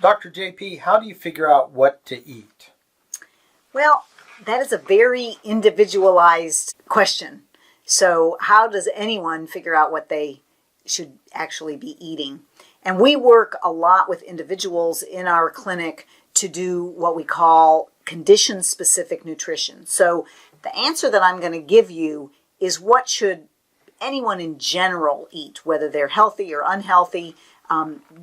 Dr. JP, how do you figure out what to eat? Well, that is a very individualized question. So how does anyone figure out what they should actually be eating? And we work a lot with individuals in our clinic to do what we call condition-specific nutrition. So the answer that I'm going to give you is what should anyone in general eat, whether they're healthy or unhealthy,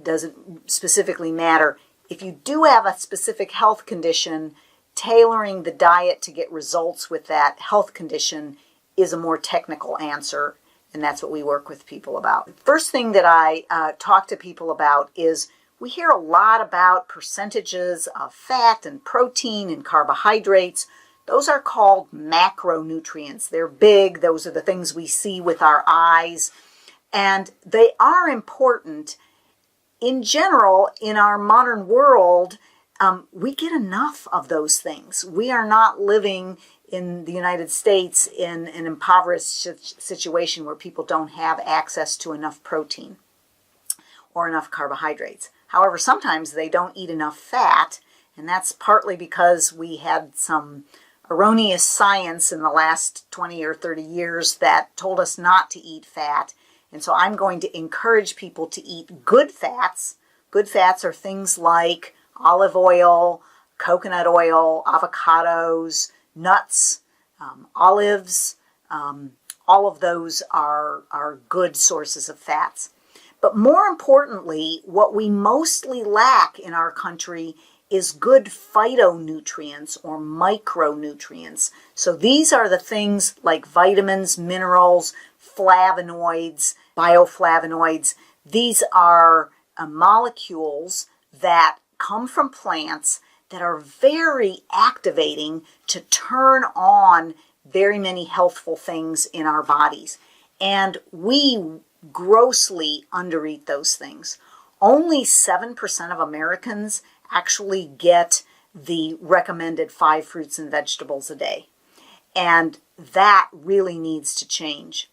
doesn't specifically matter. If you do have a specific health condition, tailoring the diet to get results with that health condition is a more technical answer, and that's what we work with people about. First thing that I talk to people about is we hear a lot about percentages of fat and protein and carbohydrates. Those are called macronutrients. They're big. Those are the things we see with our eyes, and they are important. In general, in our modern world, we get enough of those things. We are not living in the United States in an impoverished situation where people don't have access to enough protein or enough carbohydrates. However, sometimes they don't eat enough fat, and that's partly because we had some erroneous science in the last 20 or 30 years that told us not to eat fat. And so I'm going to encourage people to eat good fats. Good fats are things like olive oil, coconut oil, avocados, nuts, olives. All of those are good sources of fats. But more importantly, what we mostly lack in our country is good phytonutrients or micronutrients. So these are the things like vitamins, minerals, flavonoids, bioflavonoids. These are molecules that come from plants that are very activating to turn on very many healthful things in our bodies. And we grossly undereat those things. Only 7% of Americans actually get the recommended 5 fruits and vegetables a day. And that really needs to change.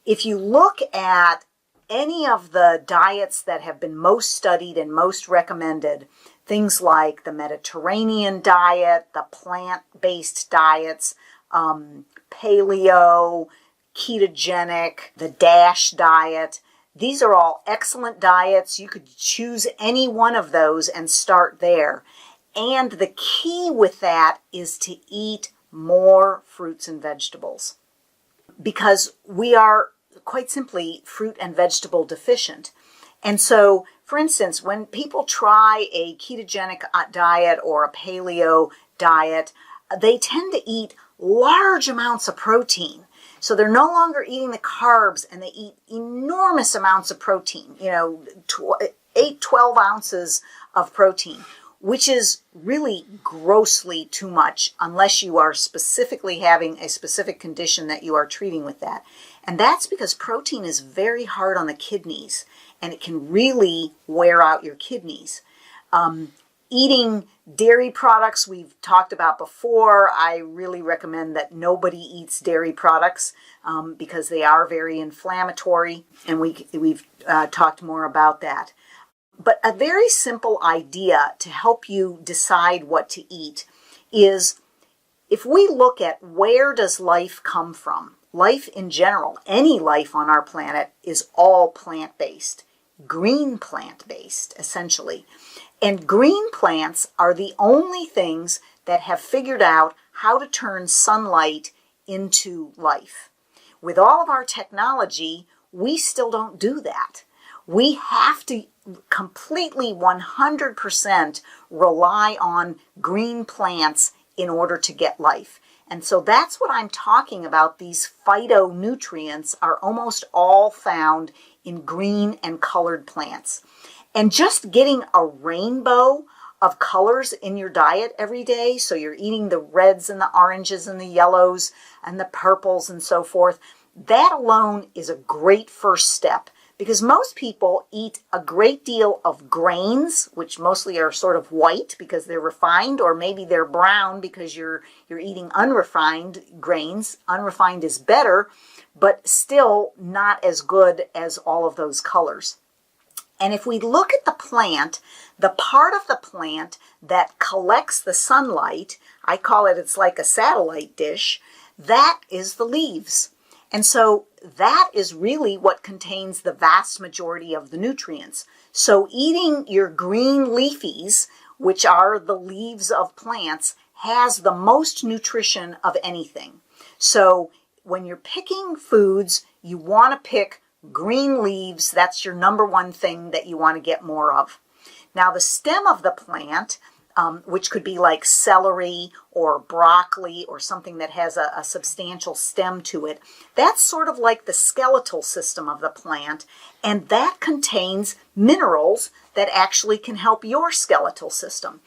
If you look at any of the diets that have been most studied and most recommended, things like the Mediterranean diet, the plant-based diets, paleo, ketogenic, the DASH diet, these are all excellent diets. You could choose any one of those and start there. And the key with that is to eat more fruits and vegetables, because we are quite simply fruit and vegetable deficient. And so, for instance, when people try a ketogenic diet or a paleo diet, they tend to eat large amounts of protein. So they're no longer eating the carbs, and they eat enormous amounts of protein, 12 ounces of protein, which is really grossly too much unless you are specifically having a specific condition that you are treating with that. And that's because protein is very hard on the kidneys, and it can really wear out your kidneys. Eating dairy products we've talked about before. I really recommend that nobody eats dairy products because they are very inflammatory, and we've talked more about that. But a very simple idea to help you decide what to eat is, if we look at where does life come from, life in general, any life on our planet is all plant-based, green plant-based, essentially. And green plants are the only things that have figured out how to turn sunlight into life. With all of our technology, we still don't do that. We have to completely 100% rely on green plants in order to get life. And so that's what I'm talking about. These phytonutrients are almost all found in green and colored plants. And just getting a rainbow of colors in your diet every day, so you're eating the reds and the oranges and the yellows and the purples and so forth, that alone is a great first step, because most people eat a great deal of grains, which mostly are sort of white because they're refined, or maybe they're brown because you're eating unrefined grains. Unrefined is better, but still not as good as all of those colors. And if we look at the plant, the part of the plant that collects the sunlight, I call it, it's like a satellite dish, that is the leaves. And so that is really what contains the vast majority of the nutrients. So eating your green leafies, which are the leaves of plants, has the most nutrition of anything. So when you're picking foods, you want to pick green leaves. That's your number one thing that you want to get more of. Now the stem of the plant, which could be like celery or broccoli or something that has a substantial stem to it, that's sort of like the skeletal system of the plant, and that contains minerals that actually can help your skeletal system.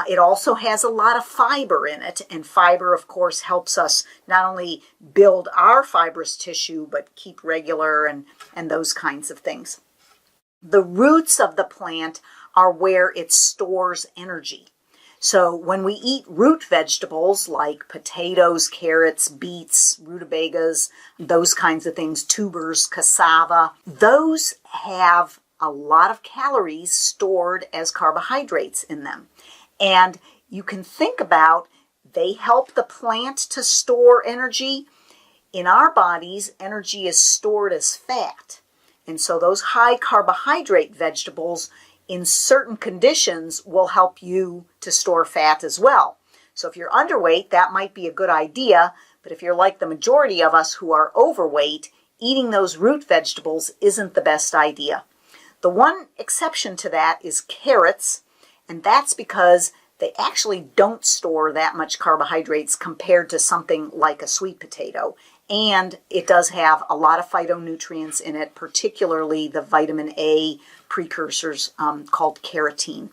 It also has a lot of fiber in it, and fiber, of course, helps us not only build our fibrous tissue, but keep regular and those kinds of things. The roots of the plant are where it stores energy. So when we eat root vegetables like potatoes, carrots, beets, rutabagas, those kinds of things, tubers, cassava, those have a lot of calories stored as carbohydrates in them. And you can think about, they help the plant to store energy. In our bodies, energy is stored as fat. And so those high carbohydrate vegetables in certain conditions will help you to store fat as well. So if you're underweight, that might be a good idea, but if you're like the majority of us who are overweight, eating those root vegetables isn't the best idea. The one exception to that is carrots, and that's because they actually don't store that much carbohydrates compared to something like a sweet potato. And it does have a lot of phytonutrients in it, particularly the vitamin A precursors called carotene.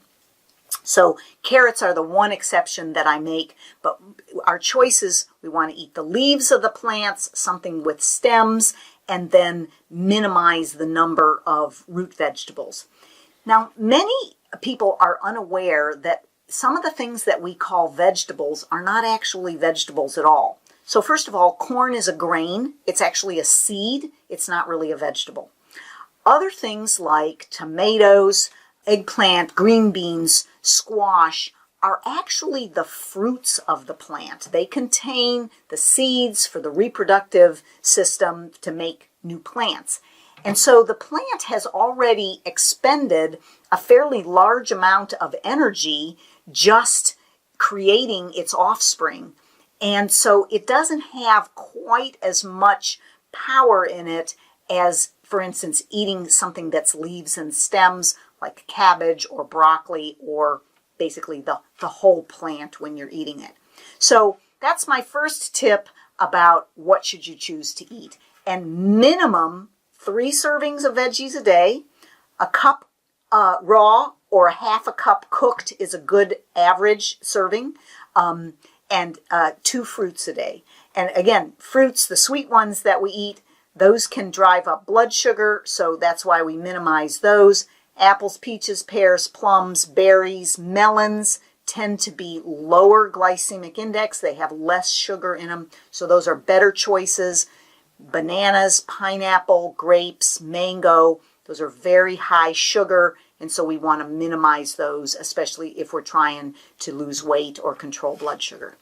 So carrots are the one exception that I make, but our choices, we want to eat the leaves of the plants, something with stems, and then minimize the number of root vegetables. Now, many people are unaware that some of the things that we call vegetables are not actually vegetables at all. So first of all, corn is a grain. It's actually a seed. It's not really a vegetable. Other things like tomatoes, eggplant, green beans, squash are actually the fruits of the plant. They contain the seeds for the reproductive system to make new plants. And so the plant has already expended a fairly large amount of energy just creating its offspring. And so it doesn't have quite as much power in it as, for instance, eating something that's leaves and stems like cabbage or broccoli or basically the whole plant when you're eating it. So that's my first tip about what should you choose to eat. And minimum 3 servings of veggies a day. A cup raw or a half a cup cooked is a good average serving. And 2 fruits a day. And again, fruits, the sweet ones that we eat, those can drive up blood sugar, so that's why we minimize those. Apples, peaches, pears, plums, berries, melons tend to be lower glycemic index. They have less sugar in them, so those are better choices. Bananas, pineapple, grapes, mango, those are very high sugar, and so we want to minimize those, especially if we're trying to lose weight or control blood sugar.